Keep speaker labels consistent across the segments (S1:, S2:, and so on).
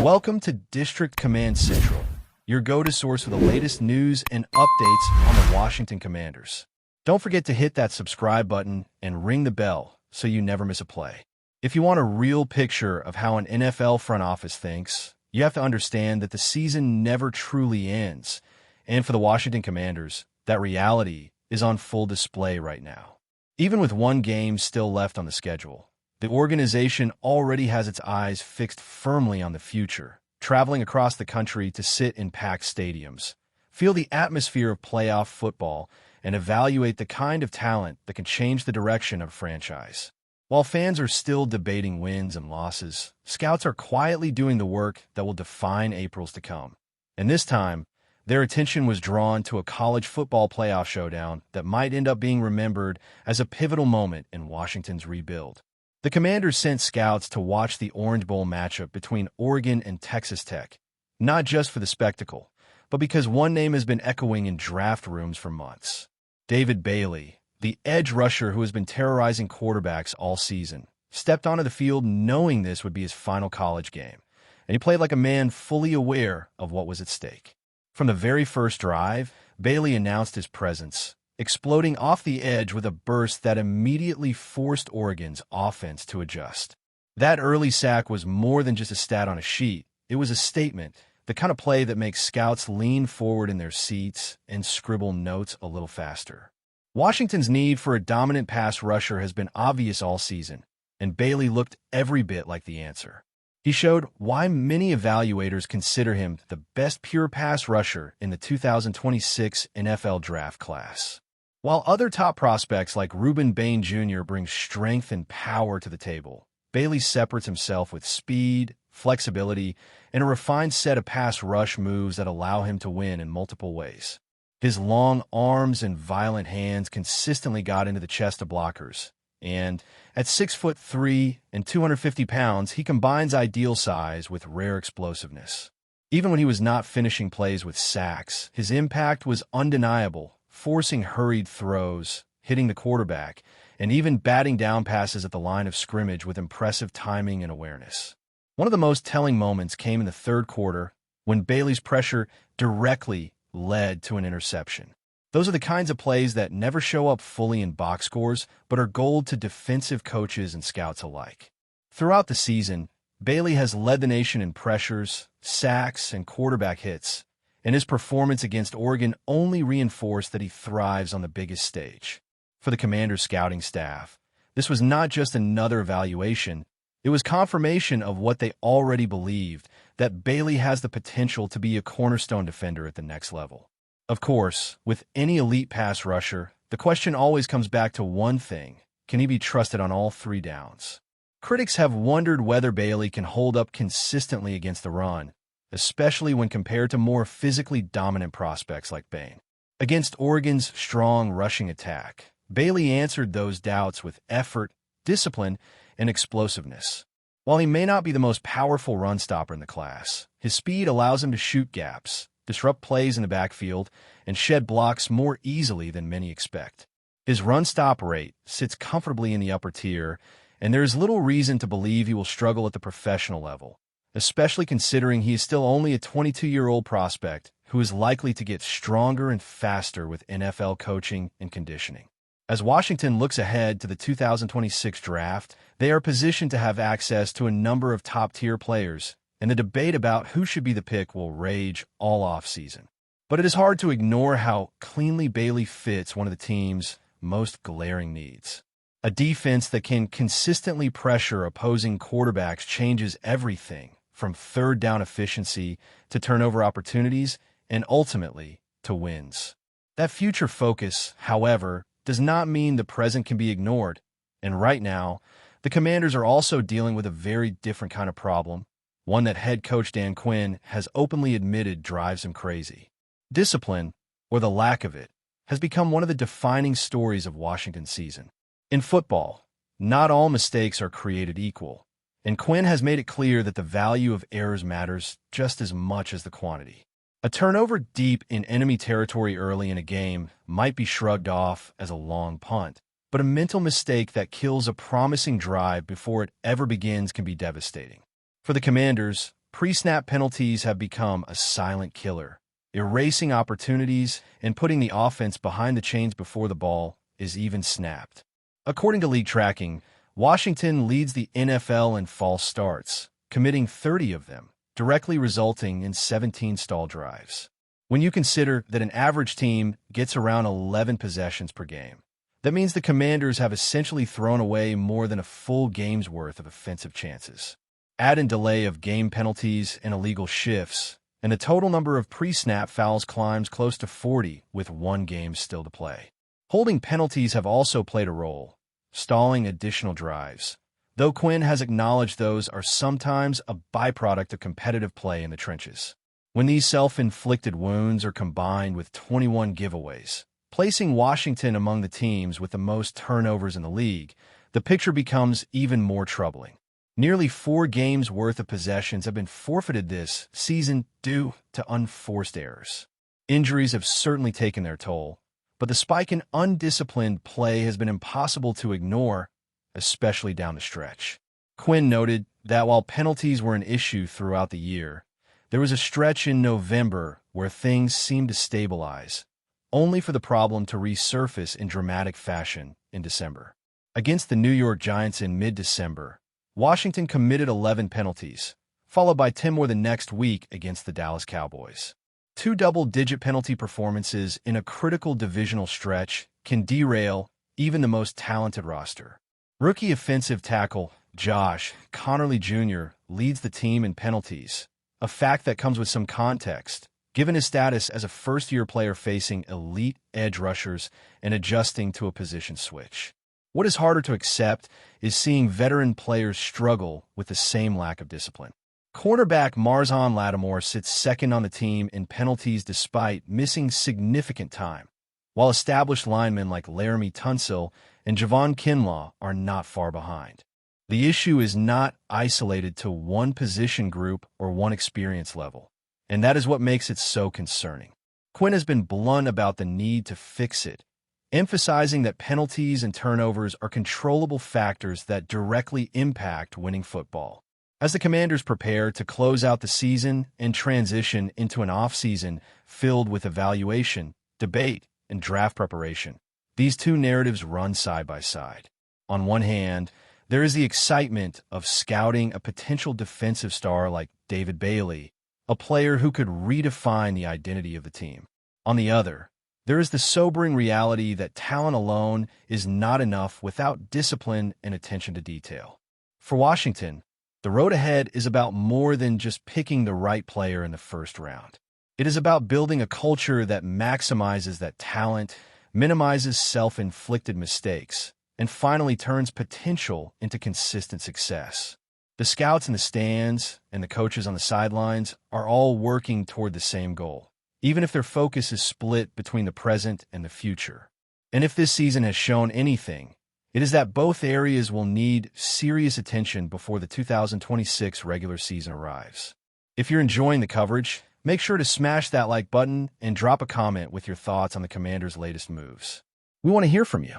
S1: Welcome to District Command Central, your go-to source for the latest news and updates on the Washington Commanders. Don't forget to hit that subscribe button and ring the bell so you never miss a play. If you want a real picture of how an NFL front office thinks, you have to understand that the season never truly ends. And for the Washington Commanders, that reality is on full display right now. Even with one game still left on the schedule, the organization already has its eyes fixed firmly on the future, traveling across the country to sit in packed stadiums, feel the atmosphere of playoff football, and evaluate the kind of talent that can change the direction of a franchise. While fans are still debating wins and losses, scouts are quietly doing the work that will define April's to come. And this time, their attention was drawn to a college football playoff showdown that might end up being remembered as a pivotal moment in Washington's rebuild. The Commanders sent scouts to watch the Orange Bowl matchup between Oregon and Texas Tech, not just for the spectacle, but because one name has been echoing in draft rooms for months. David Bailey, the edge rusher who has been terrorizing quarterbacks all season, stepped onto the field knowing this would be his final college game, and he played like a man fully aware of what was at stake. From the very first drive, Bailey announced his presence, exploding off the edge with a burst that immediately forced Oregon's offense to adjust. That early sack was more than just a stat on a sheet. It was a statement, the kind of play that makes scouts lean forward in their seats and scribble notes a little faster. Washington's need for a dominant pass rusher has been obvious all season, and Bailey looked every bit like the answer. He showed why many evaluators consider him the best pure pass rusher in the 2026 NFL draft class. While other top prospects like Reuben Bain Jr. bring strength and power to the table, Bailey separates himself with speed, flexibility, and a refined set of pass rush moves that allow him to win in multiple ways. His long arms and violent hands consistently got into the chest of blockers, and at 6'3" and 250 pounds, he combines ideal size with rare explosiveness. Even when he was not finishing plays with sacks, his impact was undeniable, forcing hurried throws, hitting the quarterback, and even batting down passes at the line of scrimmage with impressive timing and awareness. One of the most telling moments came in the third quarter when Bailey's pressure directly led to an interception. Those are the kinds of plays that never show up fully in box scores, but are gold to defensive coaches and scouts alike. Throughout the season, Bailey has led the nation in pressures, sacks, and quarterback hits, and his performance against Oregon only reinforced that he thrives on the biggest stage. For the Commanders' scouting staff, this was not just another evaluation, it was confirmation of what they already believed, that Bailey has the potential to be a cornerstone defender at the next level. Of course, with any elite pass rusher, the question always comes back to one thing: can he be trusted on all three downs? Critics have wondered whether Bailey can hold up consistently against the run, especially when compared to more physically dominant prospects like Bain. Against Oregon's strong rushing attack, Bailey answered those doubts with effort, discipline, and explosiveness. While he may not be the most powerful run stopper in the class, his speed allows him to shoot gaps, disrupt plays in the backfield, and shed blocks more easily than many expect. His run-stop rate sits comfortably in the upper tier, and there is little reason to believe he will struggle at the professional level, especially considering he is still only a 22-year-old prospect who is likely to get stronger and faster with NFL coaching and conditioning. As Washington looks ahead to the 2026 draft, they are positioned to have access to a number of top-tier players, and the debate about who should be the pick will rage all offseason. But it is hard to ignore how cleanly Bailey fits one of the team's most glaring needs. A defense that can consistently pressure opposing quarterbacks changes everything from third down efficiency to turnover opportunities and ultimately to wins. That future focus, however, does not mean the present can be ignored. And right now, the Commanders are also dealing with a very different kind of problem, one that head coach Dan Quinn has openly admitted drives him crazy. Discipline, or the lack of it, has become one of the defining stories of Washington's season. In football, not all mistakes are created equal, and Quinn has made it clear that the value of errors matters just as much as the quantity. A turnover deep in enemy territory early in a game might be shrugged off as a long punt, but a mental mistake that kills a promising drive before it ever begins can be devastating. For the Commanders, pre-snap penalties have become a silent killer, erasing opportunities and putting the offense behind the chains before the ball is even snapped. According to league tracking, Washington leads the NFL in false starts, committing 30 of them, directly resulting in 17 stall drives. When you consider that an average team gets around 11 possessions per game, that means the Commanders have essentially thrown away more than a full game's worth of offensive chances. Add in delay of game penalties and illegal shifts, and the total number of pre-snap fouls climbs close to 40 with one game still to play. Holding penalties have also played a role, stalling additional drives, though Quinn has acknowledged those are sometimes a byproduct of competitive play in the trenches. When these self-inflicted wounds are combined with 21 giveaways, placing Washington among the teams with the most turnovers in the league, the picture becomes even more troubling. Nearly 4 games' worth of possessions have been forfeited this season due to unforced errors. Injuries have certainly taken their toll, but the spike in undisciplined play has been impossible to ignore, especially down the stretch. Quinn noted that while penalties were an issue throughout the year, there was a stretch in November where things seemed to stabilize, only for the problem to resurface in dramatic fashion in December. Against the New York Giants in mid-December, Washington committed 11 penalties, followed by 10 more the next week against the Dallas Cowboys. 2 double-digit penalty performances in a critical divisional stretch can derail even the most talented roster. Rookie offensive tackle Josh Connerly Jr. leads the team in penalties, a fact that comes with some context, given his status as a first-year player facing elite edge rushers and adjusting to a position switch. What is harder to accept is seeing veteran players struggle with the same lack of discipline. Cornerback Marzon Lattimore sits second on the team in penalties despite missing significant time, while established linemen like Laramie Tunsil and Javon Kinlaw are not far behind. The issue is not isolated to one position group or one experience level, and that is what makes it so concerning. Quinn has been blunt about the need to fix it, emphasizing that penalties and turnovers are controllable factors that directly impact winning football. As the Commanders prepare to close out the season and transition into an offseason filled with evaluation, debate, and draft preparation, these two narratives run side by side. On one hand, there is the excitement of scouting a potential defensive star like David Bailey, a player who could redefine the identity of the team. On the other, there is the sobering reality that talent alone is not enough without discipline and attention to detail. For Washington, the road ahead is about more than just picking the right player in the first round. It is about building a culture that maximizes that talent, minimizes self-inflicted mistakes, and finally turns potential into consistent success. The scouts in the stands and the coaches on the sidelines are all working toward the same goal, even if their focus is split between the present and the future. And if this season has shown anything, it is that both areas will need serious attention before the 2026 regular season arrives. If you're enjoying the coverage, make sure to smash that like button and drop a comment with your thoughts on the Commanders' latest moves. We want to hear from you.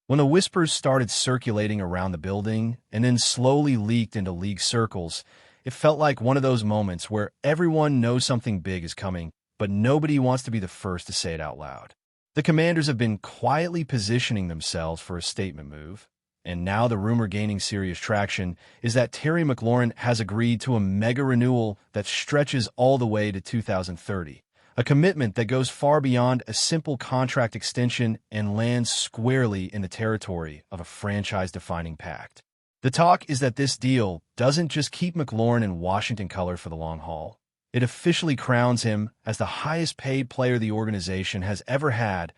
S1: When the whispers started circulating around the building and then slowly leaked into league circles, it felt like one of those moments where everyone knows something big is coming, but nobody wants to be the first to say it out loud. The Commanders have been quietly positioning themselves for a statement move, and now the rumor gaining serious traction is that Terry McLaurin has agreed to a mega renewal that stretches all the way to 2030, a commitment that goes far beyond a simple contract extension and lands squarely in the territory of a franchise-defining pact. The talk is that this deal doesn't just keep McLaurin in Washington color for the long haul. It officially crowns him as the highest-paid player the organization has ever had,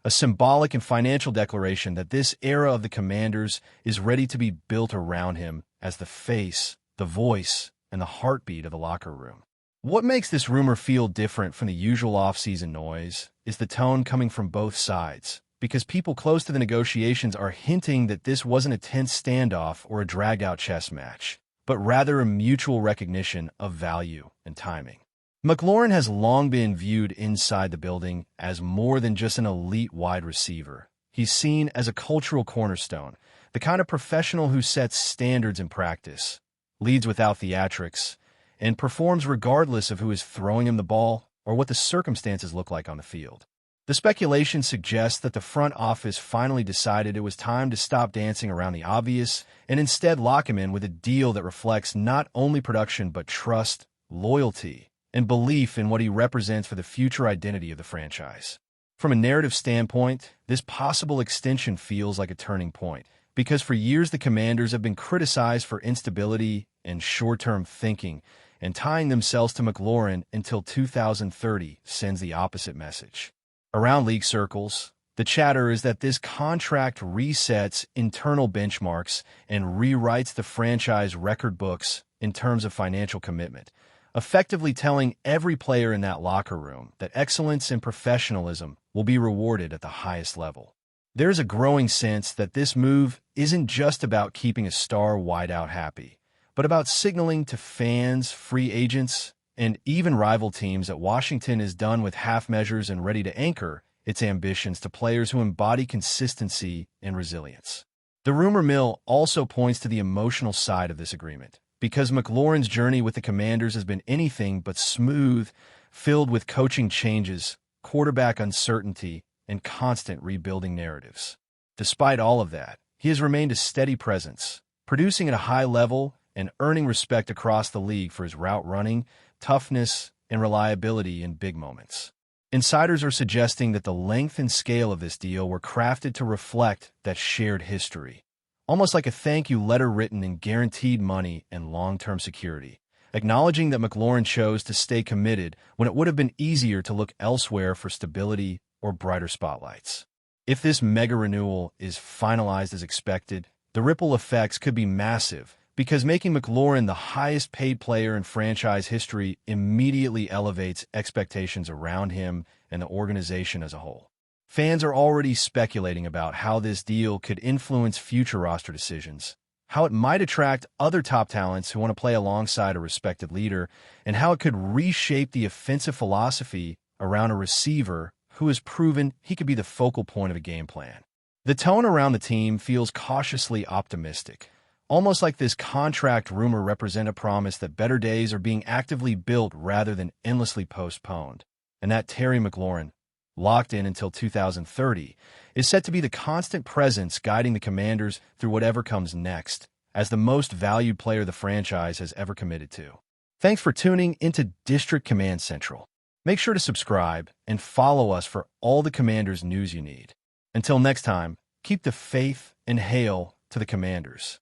S1: a symbolic and financial declaration that this era of the Commanders is ready to be built around him as the face, the voice, and the heartbeat of the locker room. What makes this rumor feel different from the usual off-season noise is the tone coming from both sides, because people close to the negotiations are hinting that this wasn't a tense standoff or a dragged-out chess match, but rather a mutual recognition of value and timing. McLaurin has long been viewed inside the building as more than just an elite wide receiver. He's seen as a cultural cornerstone, the kind of professional who sets standards in practice, leads without theatrics, and performs regardless of who is throwing him the ball or what the circumstances look like on the field. The speculation suggests that the front office finally decided it was time to stop dancing around the obvious and instead lock him in with a deal that reflects not only production but trust, loyalty, and belief in what he represents for the future identity of the franchise. From a narrative standpoint, this possible extension feels like a turning point, because for years the Commanders have been criticized for instability and short-term thinking, and tying themselves to McLaurin until 2030 sends the opposite message. Around league circles, the chatter is that this contract resets internal benchmarks and rewrites the franchise record books in terms of financial commitment, effectively telling every player in that locker room that excellence and professionalism will be rewarded at the highest level. There's a growing sense that this move isn't just about keeping a star wideout happy, but about signaling to fans, free agents, and even rival teams that Washington is done with half measures and ready to anchor its ambitions to players who embody consistency and resilience. The rumor mill also points to the emotional side of this agreement, because McLaurin's journey with the Commanders has been anything but smooth, filled with coaching changes, quarterback uncertainty, and constant rebuilding narratives. Despite all of that, he has remained a steady presence, producing at a high level and earning respect across the league for his route running, toughness, and reliability in big moments. Insiders are suggesting that the length and scale of this deal were crafted to reflect that shared history, almost like a thank you letter written in guaranteed money and long-term security, acknowledging that McLaurin chose to stay committed when it would have been easier to look elsewhere for stability or brighter spotlights. If this mega renewal is finalized as expected, the ripple effects could be massive, because making McLaurin the highest paid player in franchise history immediately elevates expectations around him and the organization as a whole. Fans are already speculating about how this deal could influence future roster decisions, how it might attract other top talents who want to play alongside a respected leader, and how it could reshape the offensive philosophy around a receiver who has proven he could be the focal point of a game plan. The tone around the team feels cautiously optimistic, almost like this contract rumor represents a promise that better days are being actively built rather than endlessly postponed, and that Terry McLaurin, locked in until 2030, is set to be the constant presence guiding the Commanders through whatever comes next, as the most valued player the franchise has ever committed to. Thanks for tuning into District Command Central. Make sure to subscribe and follow us for all the Commanders news you need. Until next time, keep the faith and hail to the Commanders.